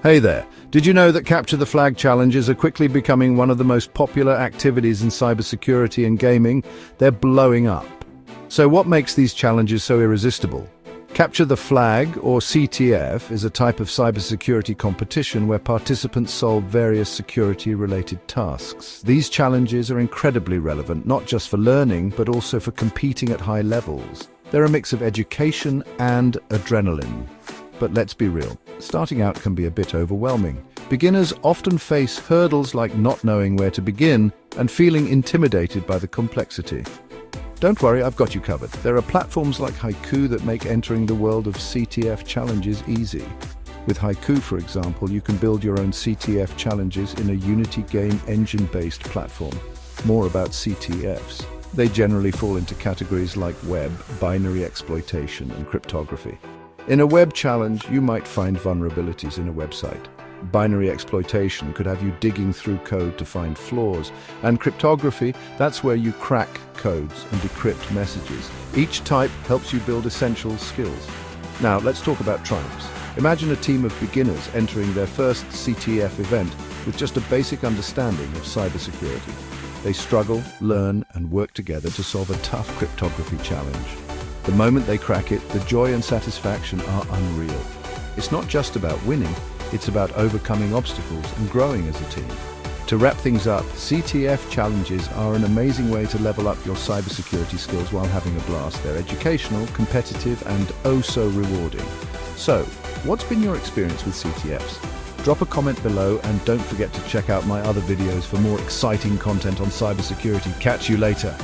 Hey there! Did you know that Capture the Flag challenges are quickly becoming one of the most popular activities in cybersecurity and gaming? They're blowing up. So what makes these challenges so irresistible? Capture the Flag, or CTF, is a type of cybersecurity competition where participants solve various security-related tasks. These challenges are incredibly relevant, not just for learning, but also for competing at high levels. They're a mix of education and adrenaline. But let's be real, starting out can be a bit overwhelming. Beginners often face hurdles like not knowing where to begin and feeling intimidated by the complexity. Don't worry, I've got you covered. There are platforms like Haiku that make entering the world of CTF challenges easy. With Haiku, for example, you can build your own CTF challenges in a Unity game engine-based platform. More about CTFs. They generally fall into categories like web, binary exploitation, and cryptography. In a web challenge, you might find vulnerabilities in a website. Binary exploitation could have you digging through code to find flaws. And cryptography, that's where you crack codes and decrypt messages. Each type helps you build essential skills. Now, let's talk about triumphs. Imagine a team of beginners entering their first CTF event with just a basic understanding of cybersecurity. They struggle, learn, and work together to solve a tough cryptography challenge. The moment they crack it, the joy and satisfaction are unreal. It's not just about winning, it's about overcoming obstacles and growing as a team. To wrap things up, CTF challenges are an amazing way to level up your cybersecurity skills while having a blast. They're educational, competitive, and oh so rewarding. So, what's been your experience with CTFs? Drop a comment below and don't forget to check out my other videos for more exciting content on cybersecurity. Catch you later.